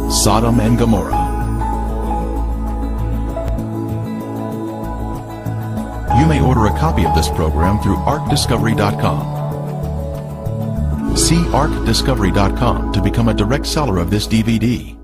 Sodom and Gomorrah. You may order a copy of this program through arcdiscovery.com. See arcdiscovery.com to become a direct seller of this DVD.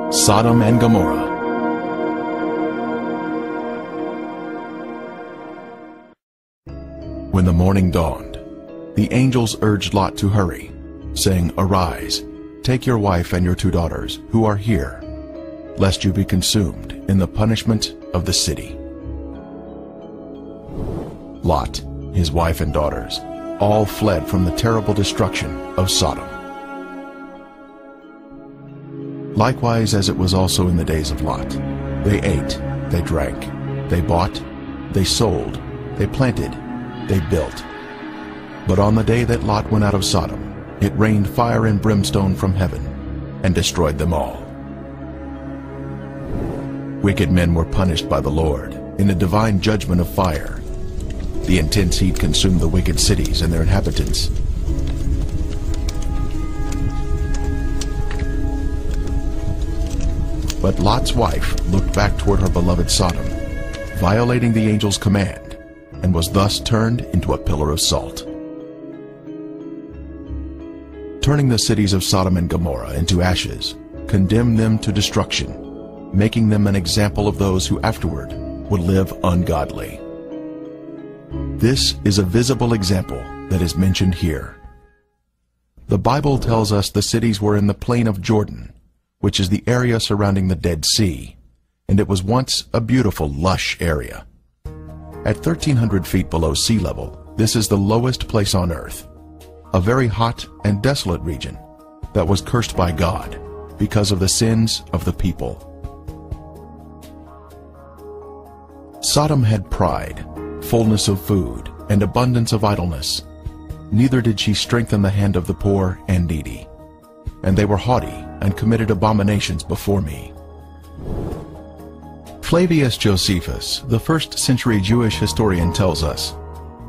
Sodom and Gomorrah. When the morning dawned, the angels urged Lot to hurry, saying, "Arise, take your wife and your 2 daughters, who are here, lest you be consumed in the punishment of the city." Lot, his wife and daughters, all fled from the terrible destruction of Sodom. Likewise as it was also in the days of Lot, they ate, they drank, they bought, they sold, they planted, they built. But on the day that Lot went out of Sodom, it rained fire and brimstone from heaven, and destroyed them all. Wicked men were punished by the Lord in a divine judgment of fire. The intense heat consumed the wicked cities and their inhabitants. But Lot's wife looked back toward her beloved Sodom, violating the angel's command, and was thus turned into a pillar of salt. Turning the cities of Sodom and Gomorrah into ashes, condemned them to destruction, making them an example of those who afterward would live ungodly. This is a visible example that is mentioned here. The Bible tells us the cities were in the plain of Jordan, which is the area surrounding the Dead Sea, and it was once a beautiful, lush area. At 1,300 feet below sea level, this is the lowest place on earth, a very hot and desolate region that was cursed by God because of the sins of the people. Sodom had pride, fullness of food, and abundance of idleness. Neither did she strengthen the hand of the poor and needy. And they were haughty and committed abominations before me. Flavius Josephus, the first-century Jewish historian, tells us,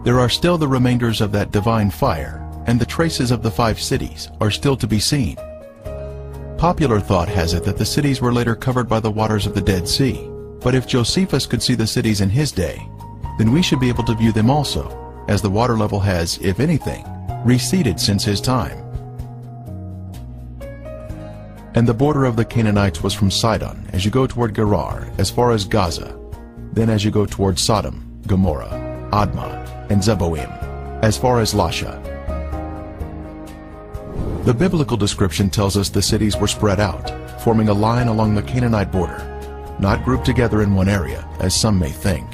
"There are still the remainders of that divine fire, and the traces of the 5 cities are still to be seen." Popular thought has it that the cities were later covered by the waters of the Dead Sea, but if Josephus could see the cities in his day, then we should be able to view them also, as the water level has, if anything, receded since his time. And the border of the Canaanites was from Sidon, as you go toward Gerar, as far as Gaza, then as you go toward Sodom, Gomorrah, Admah, and Zeboim, as far as Lasha. The biblical description tells us the cities were spread out, forming a line along the Canaanite border, not grouped together in one area, as some may think.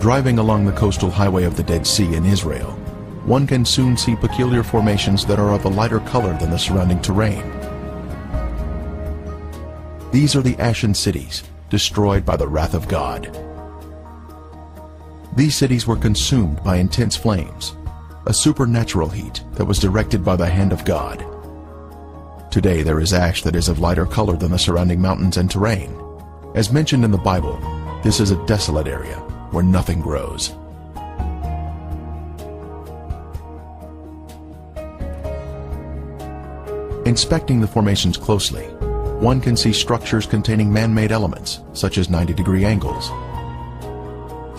Driving along the coastal highway of the Dead Sea in Israel, one can soon see peculiar formations that are of a lighter color than the surrounding terrain. These are the Ashen cities, destroyed by the wrath of God. These cities were consumed by intense flames, a supernatural heat that was directed by the hand of God. Today there is ash that is of lighter color than the surrounding mountains and terrain. As mentioned in the Bible, this is a desolate area where nothing grows. Inspecting the formations closely, one can see structures containing man-made elements, such as 90-degree angles.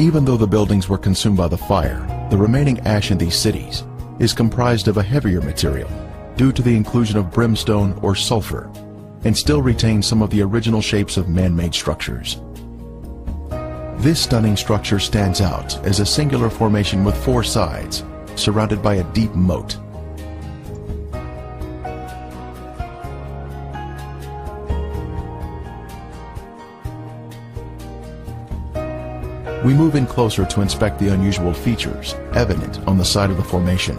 Even though the buildings were consumed by the fire, the remaining ash in these cities is comprised of a heavier material due to the inclusion of brimstone or sulfur, and still retains some of the original shapes of man-made structures. This stunning structure stands out as a singular formation with 4 sides, surrounded by a deep moat. We move in closer to inspect the unusual features evident on the side of the formation.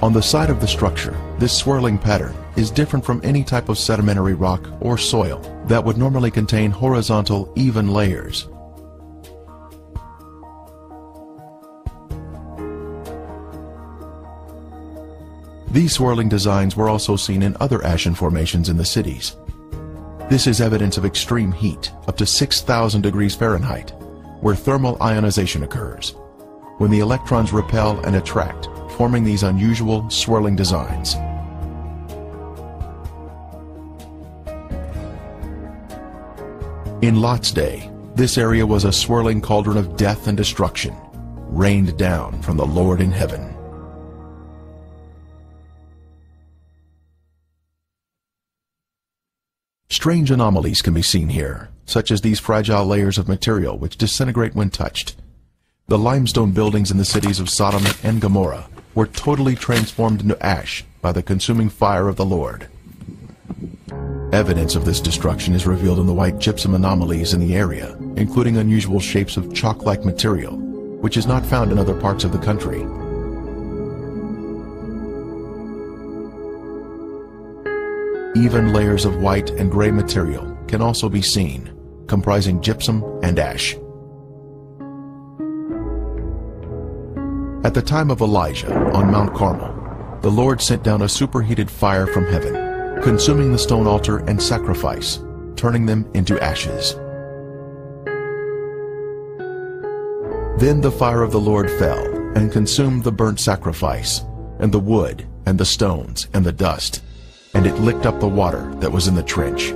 On the side of the structure, this swirling pattern is different from any type of sedimentary rock or soil that would normally contain horizontal, even layers. These swirling designs were also seen in other ashen formations in the cities. This is evidence of extreme heat, up to 6,000 degrees Fahrenheit, where thermal ionization occurs, when the electrons repel and attract, forming these unusual swirling designs. In Lot's day, this area was a swirling cauldron of death and destruction, rained down from the Lord in heaven. Strange anomalies can be seen here, such as these fragile layers of material which disintegrate when touched. The limestone buildings in the cities of Sodom and Gomorrah were totally transformed into ash by the consuming fire of the Lord. Evidence of this destruction is revealed in the white gypsum anomalies in the area, including unusual shapes of chalk-like material, which is not found in other parts of the country. Even layers of white and gray material can also be seen, comprising gypsum and ash. At the time of Elijah on Mount Carmel, the Lord sent down a superheated fire from heaven, consuming the stone altar and sacrifice, turning them into ashes. Then the fire of the Lord fell and consumed the burnt sacrifice, and the wood, and the stones, and the dust, and it licked up the water that was in the trench.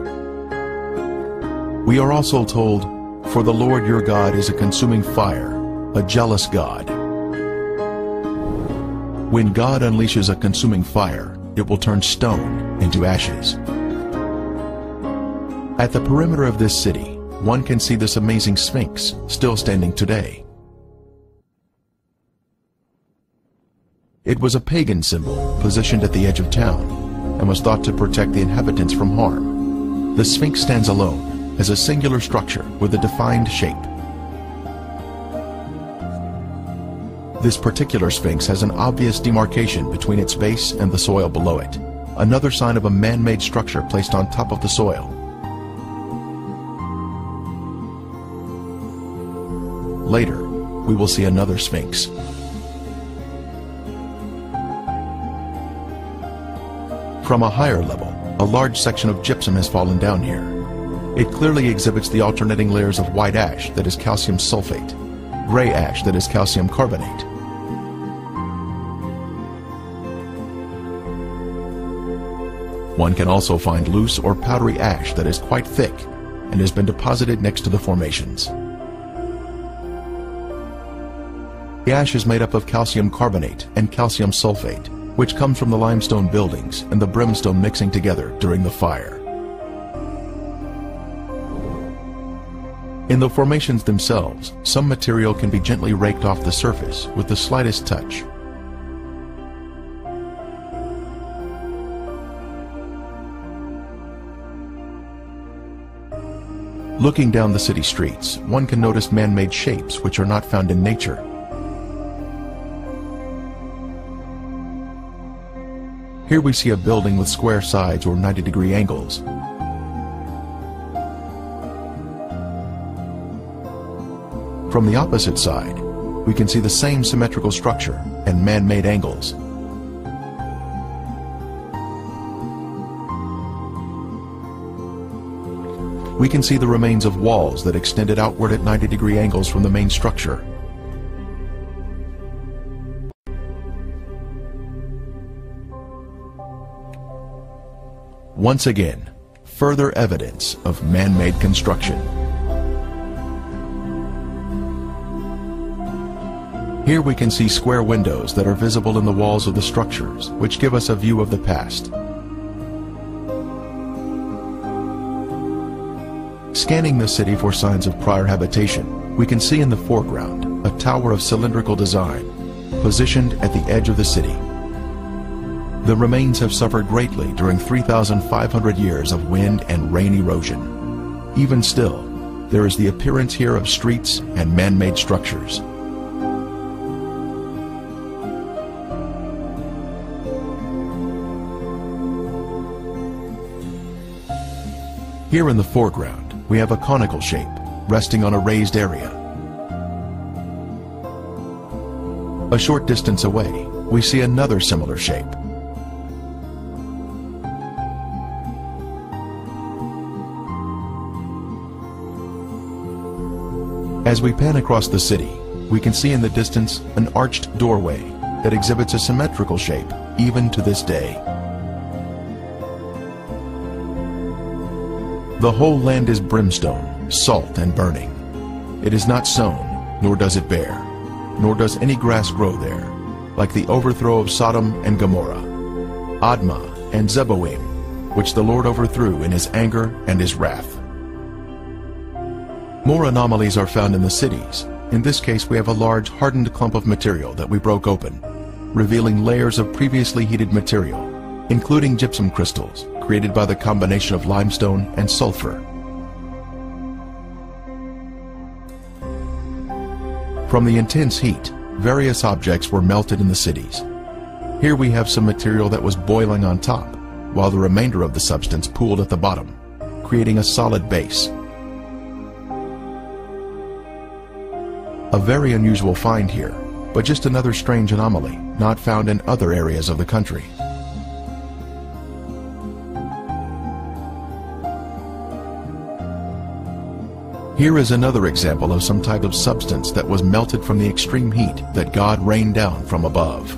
We are also told, "For the Lord your God is a consuming fire, a jealous God." When God unleashes a consuming fire, it will turn stone into ashes. At the perimeter of this city, one can see this amazing Sphinx still standing today. It was a pagan symbol positioned at the edge of town, and was thought to protect the inhabitants from harm. The Sphinx stands alone as a singular structure with a defined shape. This particular Sphinx has an obvious demarcation between its base and the soil below it, another sign of a man-made structure placed on top of the soil. Later, we will see another Sphinx. From a higher level, a large section of gypsum has fallen down here. It clearly exhibits the alternating layers of white ash that is calcium sulfate, gray ash that is calcium carbonate. One can also find loose or powdery ash that is quite thick and has been deposited next to the formations. The ash is made up of calcium carbonate and calcium sulfate, which comes from the limestone buildings and the brimstone mixing together during the fire. In the formations themselves, some material can be gently raked off the surface with the slightest touch. Looking down the city streets, one can notice man-made shapes which are not found in nature. Here we see a building with square sides or 90-degree angles. From the opposite side, we can see the same symmetrical structure and man-made angles. We can see the remains of walls that extended outward at 90-degree angles from the main structure. Once again, further evidence of man-made construction. Here we can see square windows that are visible in the walls of the structures, which give us a view of the past. Scanning the city for signs of prior habitation, we can see in the foreground a tower of cylindrical design, positioned at the edge of the city. The remains have suffered greatly during 3,500 years of wind and rain erosion. Even still, there is the appearance here of streets and man-made structures. Here in the foreground, we have a conical shape, resting on a raised area. A short distance away, we see another similar shape. As we pan across the city, we can see in the distance an arched doorway that exhibits a symmetrical shape even to this day. The whole land is brimstone, salt and burning. It is not sown, nor does it bear, nor does any grass grow there, like the overthrow of Sodom and Gomorrah, Admah and Zeboim, which the Lord overthrew in his anger and his wrath. More anomalies are found in the cities. In this case, we have a large hardened clump of material that we broke open, revealing layers of previously heated material, including gypsum crystals, created by the combination of limestone and sulfur. From the intense heat, various objects were melted in the cities. Here we have some material that was boiling on top, while the remainder of the substance pooled at the bottom, creating a solid base. A very unusual find here, but just another strange anomaly not found in other areas of the country. Here is another example of some type of substance that was melted from the extreme heat that God rained down from above.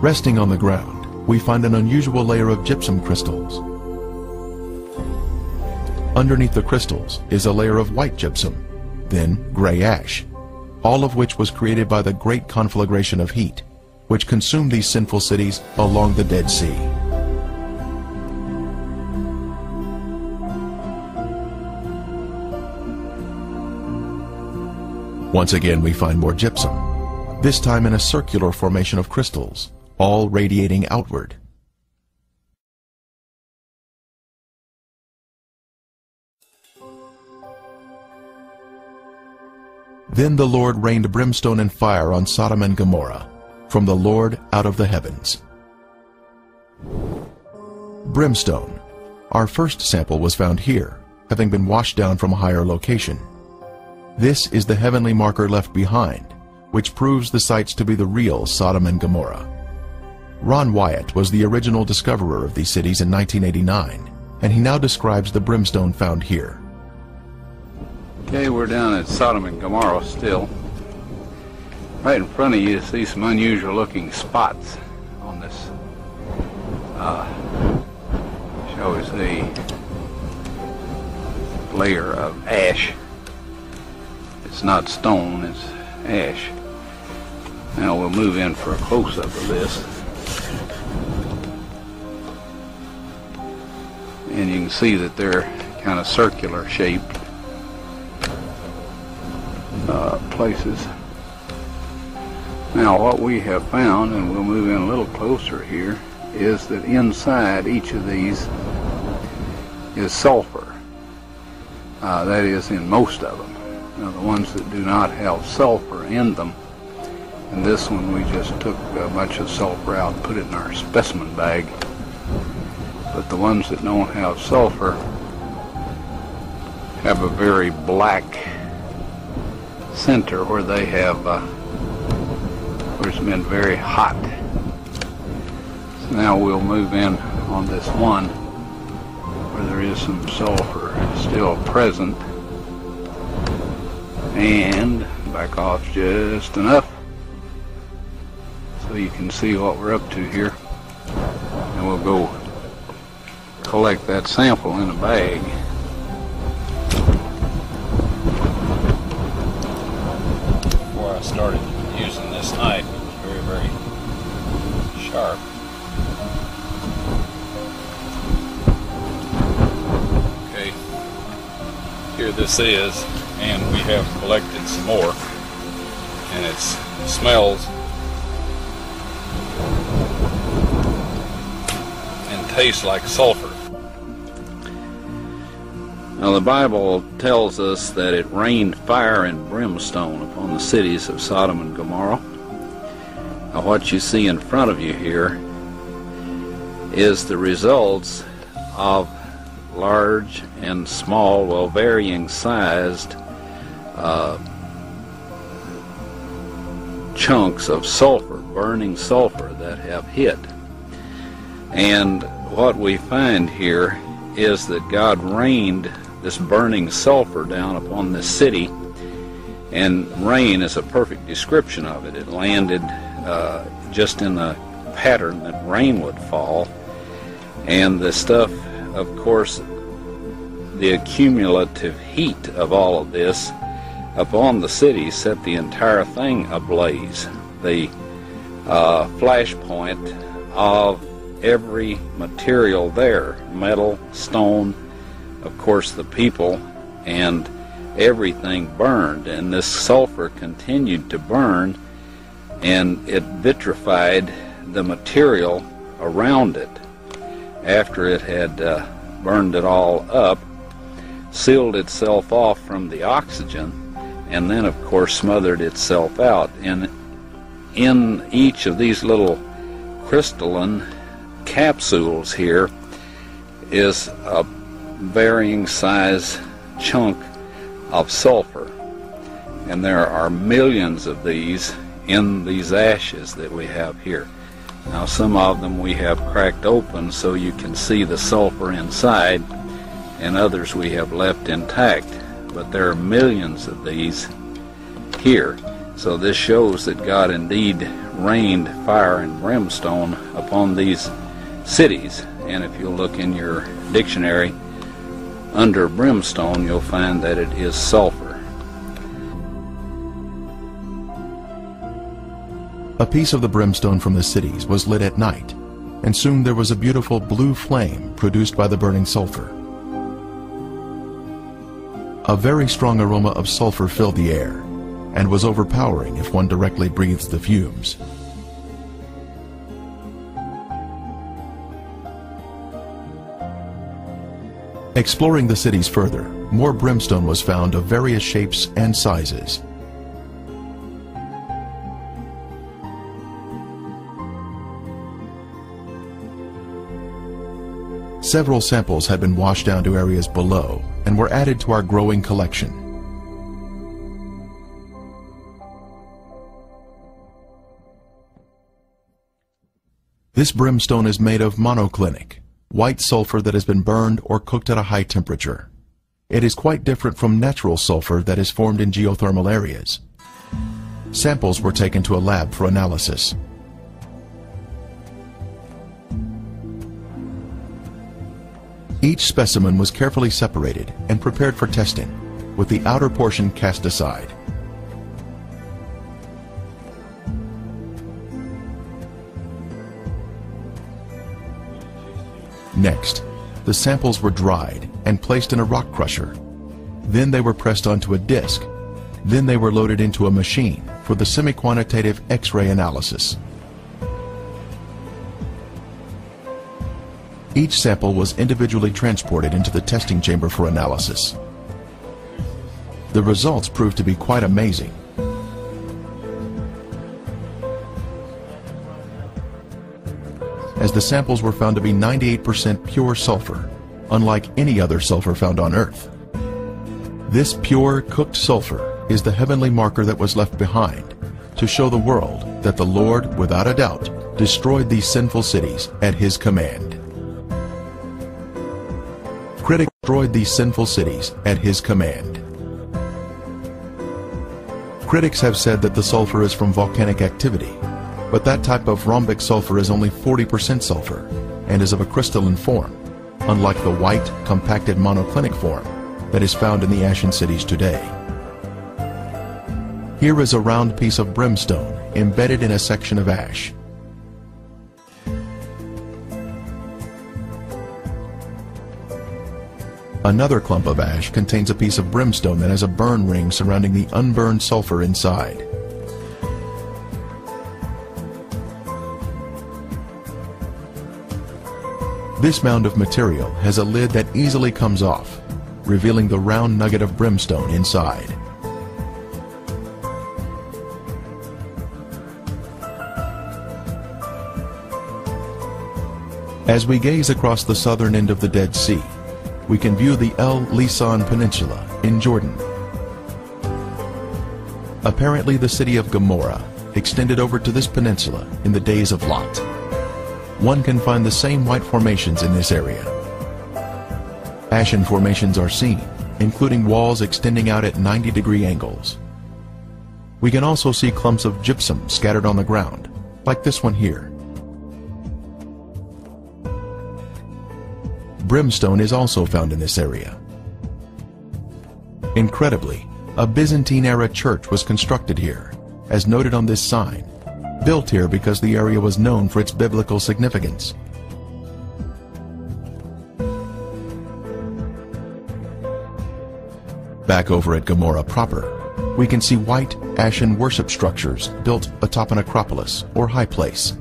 Resting on the ground, we find an unusual layer of gypsum crystals. Underneath the crystals is a layer of white gypsum, then gray ash, all of which was created by the great conflagration of heat, which consumed these sinful cities along the Dead Sea. Once again, we find more gypsum, this time in a circular formation of crystals, all radiating outward. Then the Lord rained brimstone and fire on Sodom and Gomorrah, from the Lord out of the heavens. Brimstone. Our first sample was found here, having been washed down from a higher location. This is the heavenly marker left behind, which proves the sites to be the real Sodom and Gomorrah. Ron Wyatt was the original discoverer of these cities in 1989, and he now describes the brimstone found here. Okay, we're down at Sodom and Gomorrah still. Right in front of you see some unusual looking spots on this. Shows a layer of ash. It's not stone, it's ash. Now we'll move in for a close-up of this. And you can see that they're kind of circular shaped places. Now what we have found, and we'll move in a little closer here, is that inside each of these is sulfur. That is in most of them. Now the ones that do not have sulfur in them, and this one we just took a bunch of sulfur out and put it in our specimen bag. But the ones that don't have sulfur have a very black center where they have where it's been very hot. So now we'll move in on this one where there is some sulfur still present, and back off just enough so you can see what we're up to here, and we'll go collect that sample in a bag. Before I started using this knife, it was very, very sharp. Okay, here this is, and we have collected some more, and it smells and tastes like sulfur. Now the Bible tells us that it rained fire and brimstone upon the cities of Sodom and Gomorrah. Now what you see in front of you here is the results of large and small, well, varying sized chunks of sulfur, burning sulfur that have hit. And what we find here is that God rained this burning sulfur down upon this city, and rain is a perfect description of it. It landed just in the pattern that rain would fall, and the stuff, of course, the accumulative heat of all of this upon the city set the entire thing ablaze. The flashpoint of every material there, metal, stone, of course the people, and everything burned, and this sulfur continued to burn, and it vitrified the material around it. After it had burned it all up, sealed itself off from the oxygen, and then of course smothered itself out. And in each of these little crystalline capsules here is a varying size chunk of sulfur, and there are millions of these in these ashes that we have here. Now some of them we have cracked open so you can see the sulfur inside, and others we have left intact, but there are millions of these here. So this shows that God indeed rained fire and brimstone upon these cities. And if you look in your dictionary under brimstone, you'll find that it is sulfur. A piece of the brimstone from the cities was lit at night, and soon there was a beautiful blue flame produced by the burning sulfur. A very strong aroma of sulfur filled the air, and was overpowering if one directly breathes the fumes. Exploring the cities further, more brimstone was found of various shapes and sizes. Several samples had been washed down to areas below and were added to our growing collection. This brimstone is made of monoclinic, white sulfur that has been burned or cooked at a high temperature. It is quite different from natural sulfur that is formed in geothermal areas. Samples were taken to a lab for analysis. Each specimen was carefully separated and prepared for testing, with the outer portion cast aside. Next, the samples were dried and placed in a rock crusher. Then they were pressed onto a disc. Then they were loaded into a machine for the semi-quantitative X-ray analysis. Each sample was individually transported into the testing chamber for analysis. The results proved to be quite amazing. As the samples were found to be 98% pure sulfur, unlike any other sulfur found on Earth. This pure, cooked sulfur is the heavenly marker that was left behind to show the world that the Lord, without a doubt, destroyed these sinful cities at His command. Critics destroyed these sinful cities at His command. Critics have said that the sulfur is from volcanic activity, but that type of rhombic sulfur is only 40% sulfur and is of a crystalline form, unlike the white, compacted monoclinic form that is found in the ashen cities today. Here is a round piece of brimstone embedded in a section of ash. Another clump of ash contains a piece of brimstone that has a burn ring surrounding the unburned sulfur inside. This mound of material has a lid that easily comes off, revealing the round nugget of brimstone inside. As we gaze across the southern end of the Dead Sea, we can view the El Lisan Peninsula in Jordan. Apparently the city of Gomorrah extended over to this peninsula in the days of Lot. One can find the same white formations in this area. Ashen formations are seen, including walls extending out at 90-degree angles. We can also see clumps of gypsum scattered on the ground, like this one here. Brimstone is also found in this area. Incredibly, a Byzantine-era church was constructed here, as noted on this sign, built here because the area was known for its biblical significance. Back over at Gomorrah proper, we can see white, ashen worship structures built atop an acropolis or high place.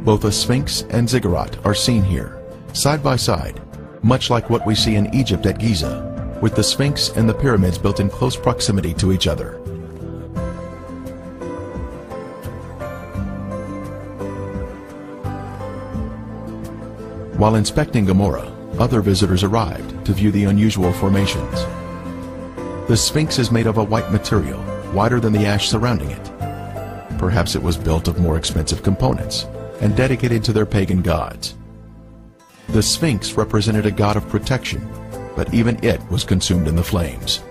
Both a sphinx and ziggurat are seen here, side by side, much like what we see in Egypt at Giza, with the Sphinx and the pyramids built in close proximity to each other. While inspecting Gomorrah, other visitors arrived to view the unusual formations. The Sphinx is made of a white material, whiter than the ash surrounding it. Perhaps it was built of more expensive components and dedicated to their pagan gods. The Sphinx represented a god of protection, but even it was consumed in the flames.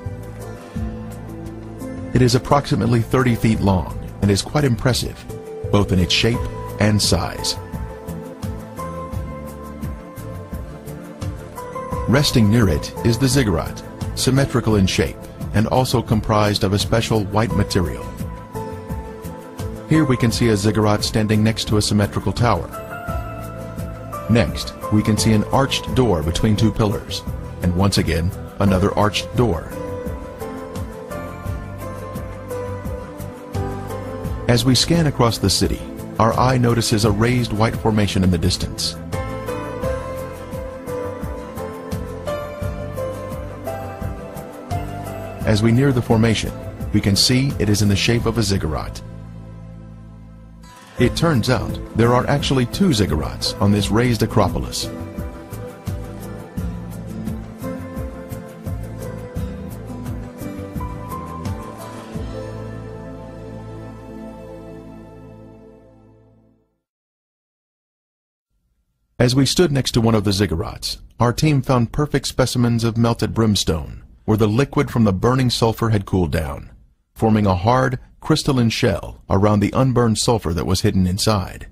It is approximately 30 feet long and is quite impressive, both in its shape and size. Resting near it is the ziggurat, symmetrical in shape and also comprised of a special white material. Here we can see a ziggurat standing next to a symmetrical tower. Next, we can see an arched door between two pillars, and once again, another arched door. As we scan across the city, our eye notices a raised white formation in the distance. As we near the formation, we can see it is in the shape of a ziggurat. It turns out there are actually two ziggurats on this raised acropolis. As we stood next to one of the ziggurats, our team found perfect specimens of melted brimstone, where the liquid from the burning sulfur had cooled down, forming a hard, crystalline shell around the unburned sulfur that was hidden inside.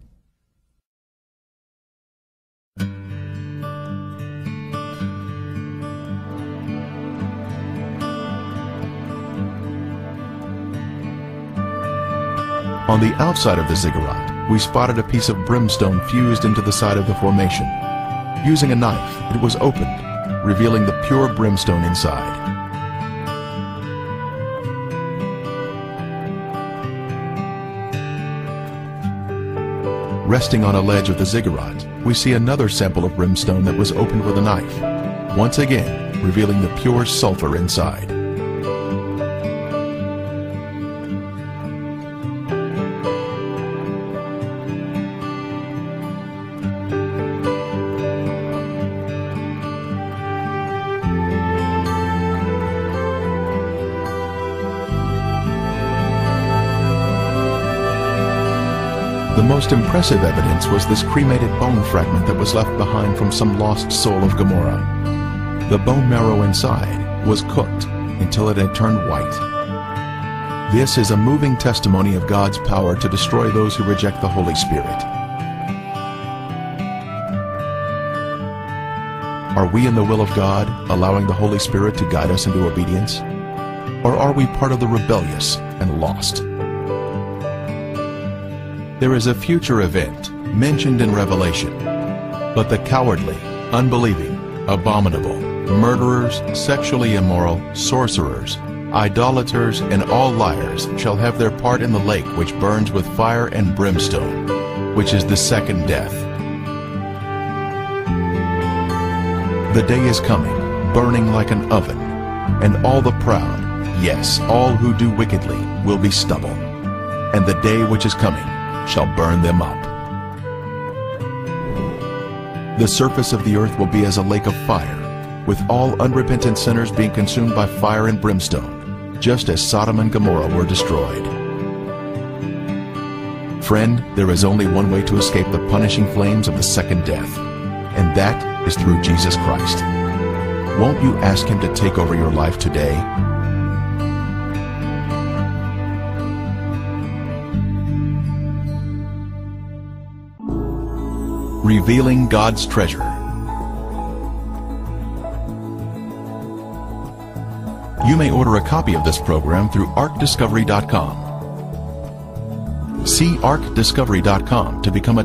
On the outside of the ziggurat, we spotted a piece of brimstone fused into the side of the formation, Using a knife, it was opened, revealing the pure brimstone inside. Resting on a ledge of the ziggurat, we see another sample of brimstone that was opened with a knife, once again revealing the pure sulfur inside. The most impressive evidence was this cremated bone fragment that was left behind from some lost soul of Gomorrah. The bone marrow inside was cooked until it had turned white. This is a moving testimony of God's power to destroy those who reject the Holy Spirit. Are we in the will of God, allowing the Holy Spirit to guide us into obedience? Or are we part of the rebellious and lost? There is a future event mentioned in Revelation, but the cowardly, unbelieving, abominable, murderers, sexually immoral, sorcerers, idolaters, and all liars shall have their part in the lake which burns with fire and brimstone, which is the second death. The day is coming, burning like an oven, and all the proud, yes, all who do wickedly, will be stubble. And the day which is coming shall burn them up. The surface of the earth will be as a lake of fire, with all unrepentant sinners being consumed by fire and brimstone, just as Sodom and Gomorrah were destroyed. Friend, there is only one way to escape the punishing flames of the second death, and that is through Jesus Christ. Won't you ask Him to take over your life today? Revealing God's treasure. You may order a copy of this program through arcdiscovery.com. See arcdiscovery.com to become a